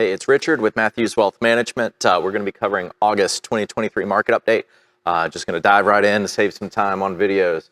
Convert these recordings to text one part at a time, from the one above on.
Hey, it's Richard with Matthews Wealth Management. We're going to be covering August 2023 market update. Just going to dive right in to save some time on videos.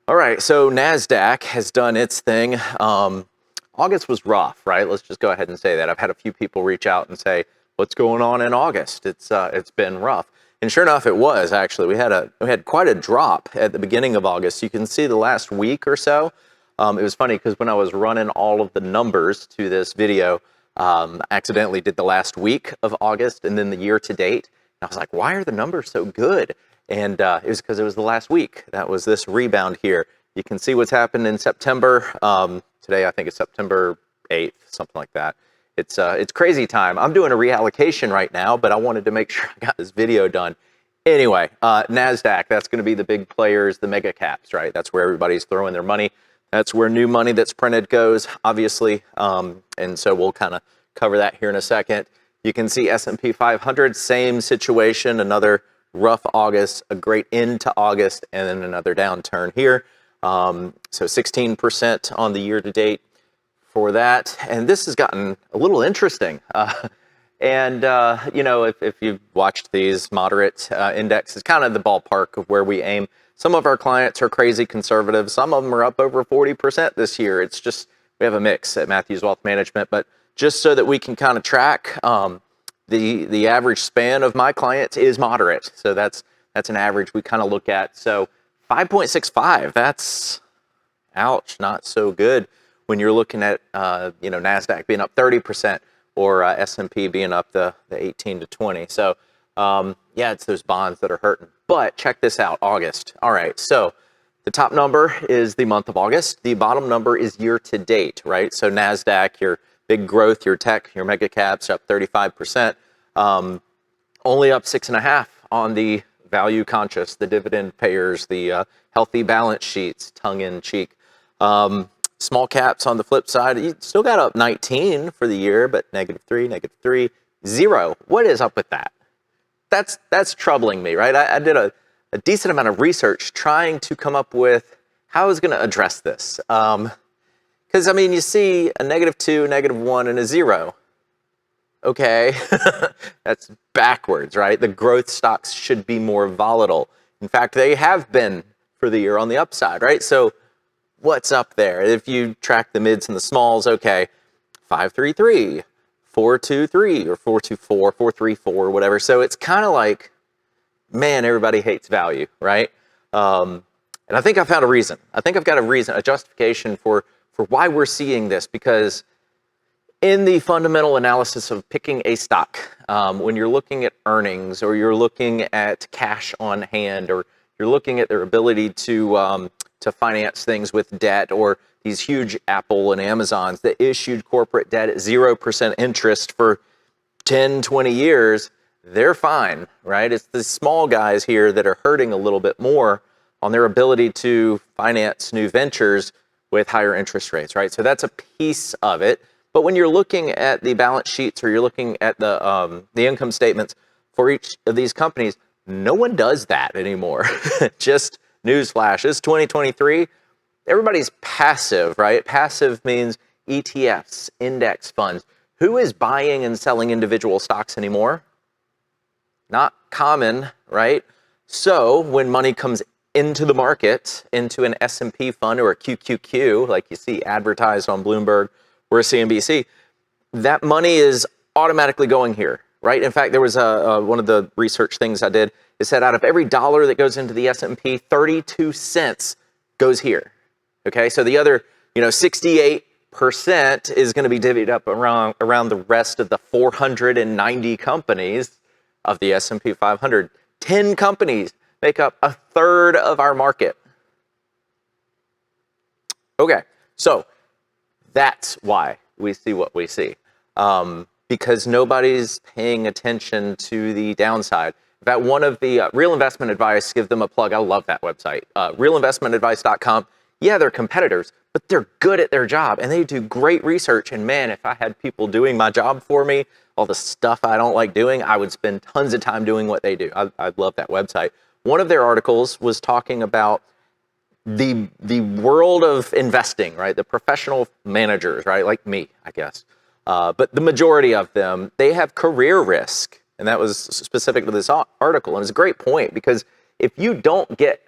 All right, so NASDAQ has done its thing. August was rough, right? Let's just go ahead and say that. I've had a few people reach out and say, what's going on in August? It's been rough. And sure enough, it was actually. We had quite a drop at the beginning of August. You can see the last week or so. It was funny because when I was running all of the numbers to this video, I accidentally did the last week of August and then the year to date. And I was like, why are the numbers so good? And it was because it was the last week. That was this rebound here. You can see what's happened in September. Today, I think it's September 8th, something like that. It's crazy time. I'm doing a reallocation right now, but I wanted to make sure I got this video done. Anyway, NASDAQ, that's going to be the big players, the mega caps, right? That's where everybody's throwing their money. That's where new money that's printed goes, obviously. And so we'll kind of cover that here in a second. You can see S&P 500, same situation, another rough August, a great end to August, and then another downturn here. So 16% on the year to date for that. And this has gotten a little interesting. You know, if you've watched these moderate indexes, kind of the ballpark of where we aim. Some of our clients are crazy conservative. Some of them are up over 40% this year. It's just, we have a mix at Matthews Wealth Management, but just so that we can kind of track, the average span of my clients is moderate. So that's an average we kind of look at. So 5.65, that's, ouch, not so good when you're looking at, you know, NASDAQ being up 30% or S&P being up the 18 to 20. So yeah, it's those bonds that are hurting. But check this out, August. All right, so the top number is the month of August. The bottom number is year to date, right? So NASDAQ, your big growth, your tech, your mega caps up 35%. Only up 6.5% on the value conscious, the dividend payers, the healthy balance sheets, tongue in cheek. Small caps on the flip side, you still got up 19 for the year, but -3, -0. What is up with that? That's troubling me, right? I did a decent amount of research trying to come up with how I was going to address this. Because, I mean, you see a -2, -1, and a 0. Okay, that's backwards, right? The growth stocks should be more volatile. In fact, they have been for the year on the upside, right? So what's up there? If you track the mids and the smalls, okay, 533, 423, or 424, 434, whatever. So it's kind of like, man, everybody hates value, right? And I think I found a reason. I think I've got a reason, a justification for why we're seeing this, because in the fundamental analysis of picking a stock, when you're looking at earnings, or you're looking at cash on hand, or you're looking at their ability to finance things with debt, or these huge Apple and Amazons that issued corporate debt at 0% interest for 10, 20 years, they're fine, right? It's the small guys here that are hurting a little bit more on their ability to finance new ventures with higher interest rates, right? So that's a piece of it. But when you're looking at the balance sheets, or you're looking at the income statements for each of these companies, no one does that anymore. Just newsflash, it's 2023. Everybody's passive, right? Passive means ETFs, index funds. Who is buying and selling individual stocks anymore? Not common, right? So when money comes into the market, into an S&P fund or a QQQ, like you see advertised on Bloomberg or CNBC, that money is automatically going here, right? In fact, there was one of the research things I did. It said out of every dollar that goes into the S&P, 32 cents goes here. Okay, so the other, 68% is going to be divvied up around the rest of the 490 companies of the S&P 500. 10 companies make up a third of our market. Okay, so that's why we see what we see, because nobody's paying attention to the downside. In fact, one of the Real Investment Advice, give them a plug. I love that website, realinvestmentadvice.com. Yeah, they're competitors, but they're good at their job and they do great research. And man, if I had people doing my job for me, all the stuff I don't like doing, I would spend tons of time doing what they do. I love that website. One of their articles was talking about the world of investing, right? The professional managers, right? Like me, I guess. But the majority of them, they have career risk. And that was specific to this article. And it's a great point, because if you don't get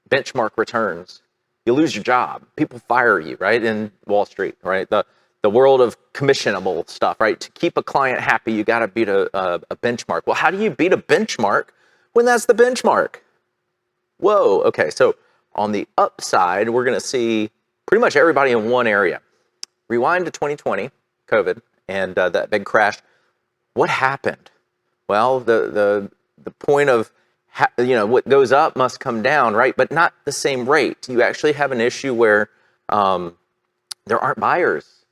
benchmark returns, you lose your job. People fire you, right? In Wall Street, right? The world of commissionable stuff, right? To keep a client happy, you got to beat a benchmark. Well, how do you beat a benchmark when that's the benchmark? Whoa, okay. So on the upside, we're going to see pretty much everybody in one area. Rewind to 2020, COVID, and that big crash. What happened? Well, the point of what goes up must come down, right? But not the same rate. You actually have an issue where there aren't buyers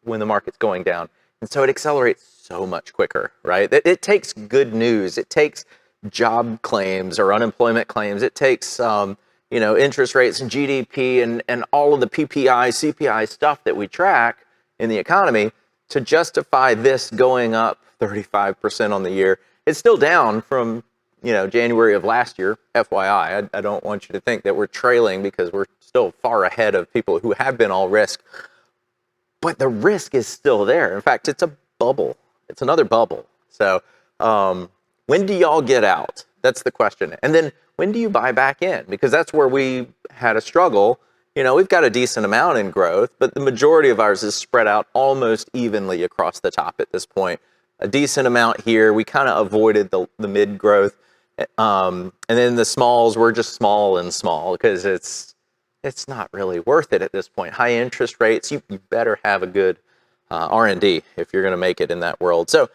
when the market's going down. And so it accelerates so much quicker, right? It takes good news. It takes job claims or unemployment claims. It takes, interest rates and GDP and all of the PPI, CPI stuff that we track in the economy to justify this going up 35% on the year. It's still down from, January of last year, FYI. I don't want you to think that we're trailing, because we're still far ahead of people who have been all risk. But the risk is still there. In fact, it's a bubble. It's another bubble. So when do y'all get out? That's the question. And then when do you buy back in? Because that's where we had a struggle. We've got a decent amount in growth, but the majority of ours is spread out almost evenly across the top at this point. A decent amount here. We kind of avoided the mid growth. And then the smalls, we're just small and small, because it's not really worth it at this point. High interest rates, you better have a good R&D if you're going to make it in that world. So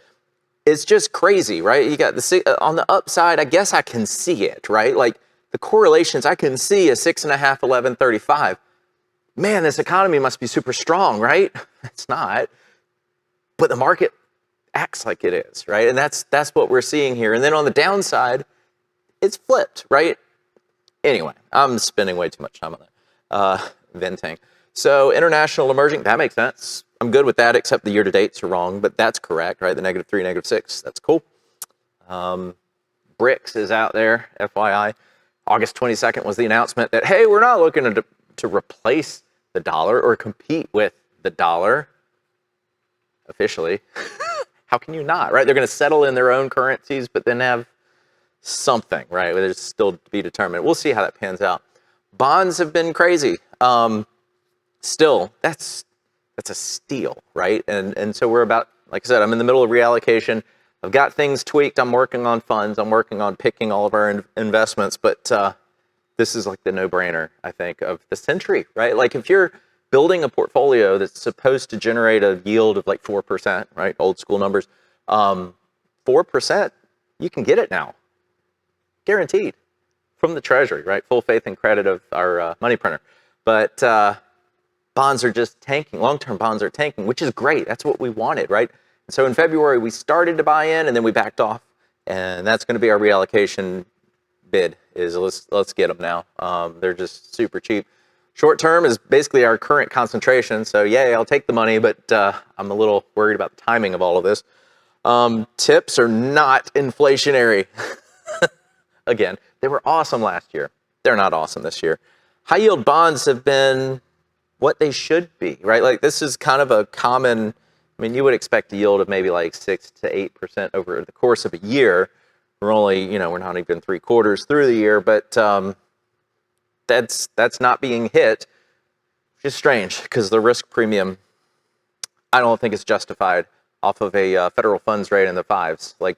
it's just crazy, right? You got on the upside, I guess I can see it, right? Like the correlations, I can see a 6.5, 11, 35. Man, this economy must be super strong, right? It's not. But the market acts like it is, right? And that's what we're seeing here. And then on the downside, it's flipped, right? Anyway, I'm spending way too much time on that. Venting. So international emerging, that makes sense. I'm good with that, except the year-to-dates are wrong, but that's correct, right? The -3, -6, that's cool. BRICS is out there, FYI. August 22nd was the announcement that, hey, we're not looking to replace the dollar or compete with the dollar officially. How can you not, right? They're going to settle in their own currencies, but then have something, right? It's still to be determined. We'll see how that pans out. Bonds have been crazy. Still, that's a steal, right? And so we're about, like I said, I'm in the middle of reallocation. I've got things tweaked. I'm working on funds. I'm working on picking all of our investments. But this is like the no-brainer, I think, of the century, right? Like if you're building a portfolio that's supposed to generate a yield of like 4%, right? Old school numbers. 4%, you can get it now. Guaranteed. From the Treasury, right? Full faith and credit of our money printer. But bonds are just tanking. Long-term bonds are tanking, which is great. That's what we wanted, right? So in February, we started to buy in, and then we backed off. And that's going to be our reallocation bid, is let's get them now. They're just super cheap. Short term is basically our current concentration. So yay, I'll take the money, but I'm a little worried about the timing of all of this. Tips are not inflationary. Again, they were awesome last year. They're not awesome this year. High yield bonds have been what they should be, right? Like this is kind of a common, I mean, you would expect a yield of maybe like 6 to 8% over the course of a year. We're only, we're not even 3/4 through the year, but that's not being hit, which is strange because the risk premium, I don't think is justified off of a federal funds rate in the 5s. Like,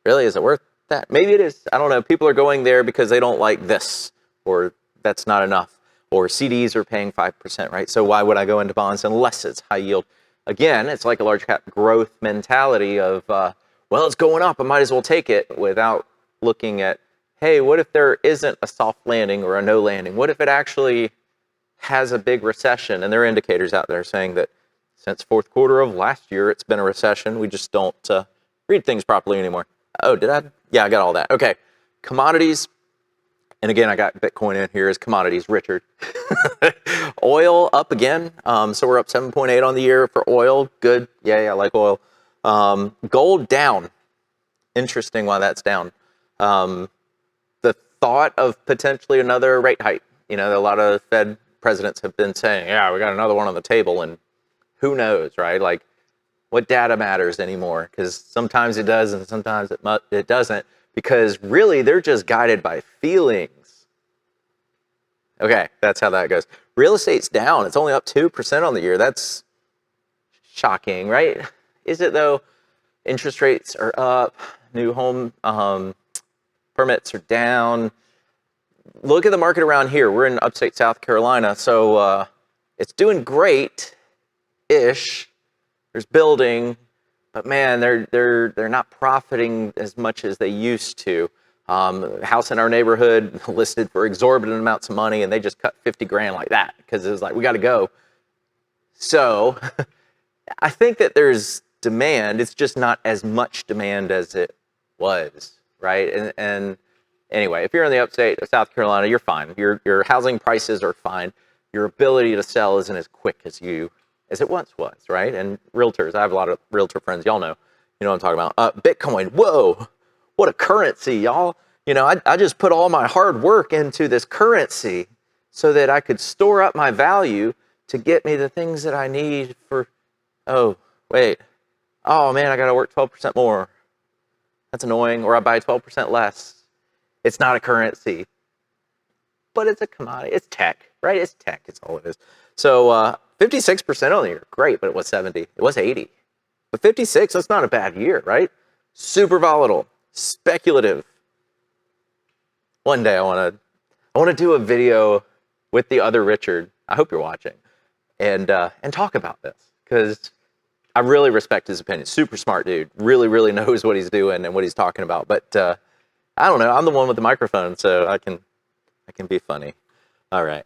really, is it worth that? Maybe it is. I don't know. People are going there because they don't like this, or that's not enough, or CDs are paying 5%, right? So why would I go into bonds unless it's high yield? Again, it's like a large cap growth mentality of, well, it's going up, I might as well take it, without looking at, hey, what if there isn't a soft landing or a no landing? What if it actually has a big recession? And there are indicators out there saying that since Q4 of last year, it's been a recession. We just don't read things properly anymore. Oh, did I? Yeah, I got all that. Okay, commodities. And again, I got Bitcoin in here as commodities, Richard. Oil up again. So we're up 7.8 on the year for oil. Good. Yeah, I like oil. Gold down. Interesting why that's down. The thought of potentially another rate hike. A lot of Fed presidents have been saying, yeah, we got another one on the table, and who knows, right? Like, what data matters anymore, because sometimes it does and sometimes it doesn't, because really they're just guided by feelings. Okay, that's how that goes. Real estate's down. It's only up 2% on the year. That's shocking, right? Is it though? Interest rates are up. New home permits are down. Look at the market around here. We're in upstate South Carolina, so it's doing great-ish. There's building, but man, they're not profiting as much as they used to. House in our neighborhood listed for exorbitant amounts of money, and they just cut 50 grand like that because it was like, we got to go. So I think that there's demand. It's just not as much demand as it was, right? And anyway, if you're in the upstate of South Carolina, you're fine. Your housing prices are fine. Your ability to sell isn't as quick as it once was, right? And realtors, I have a lot of realtor friends. Y'all know, you know what I'm talking about. Bitcoin, whoa, what a currency, y'all. You know, I just put all my hard work into this currency so that I could store up my value to get me the things that I need for, oh, wait. Oh man, I gotta work 12% more. That's annoying. Or I buy 12% less. It's not a currency, but it's a commodity. It's tech, right? It's tech, it's all it is. So 56% on the year, great, but it was 70. It was 80. But 56, that's not a bad year, right? Super volatile, speculative. One day I want to do a video with the other Richard. I hope you're watching, and talk about this, because I really respect his opinion. Super smart dude. Really knows what he's doing and what he's talking about. But I don't know. I'm the one with the microphone, so I can be funny. All right.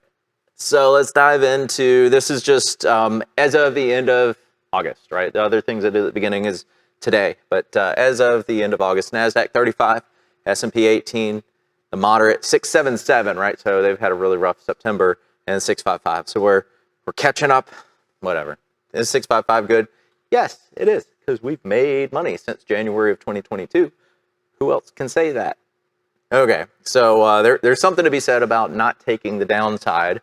So let's dive into, this is just as of the end of August, right? The other things I did at the beginning is today. But as of the end of August, NASDAQ 35, S&P 18, the moderate 677, right? So they've had a really rough September, and 655. So we're catching up, whatever. Is 655 good? Yes, it is, because we've made money since January of 2022. Who else can say that? Okay, so there's something to be said about not taking the downside,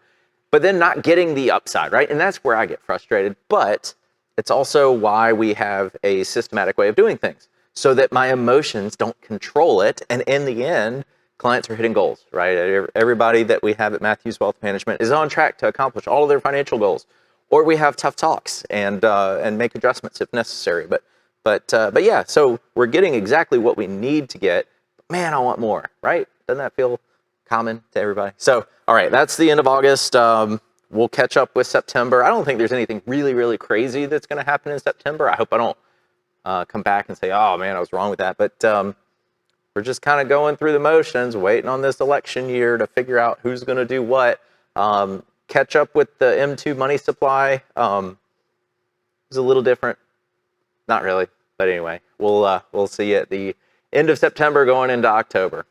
but then not getting the upside, right? And that's where I get frustrated. But it's also why we have a systematic way of doing things, so that my emotions don't control it. And in the end, clients are hitting goals, right? Everybody that we have at Matthews Wealth Management is on track to accomplish all of their financial goals. Or we have tough talks and make adjustments if necessary. But yeah, so we're getting exactly what we need to get. Man, I want more, right? Doesn't that feel common to everybody? So, all right, that's the end of August. We'll catch up with September. I don't think there's anything really crazy that's going to happen in September. I hope I don't come back and say, oh man, I was wrong with that. But we're just kind of going through the motions, waiting on this election year to figure out who's going to do what. Catch up with the M2 money supply. It was a little different. Not really, but anyway, we'll see you at the end of September going into October.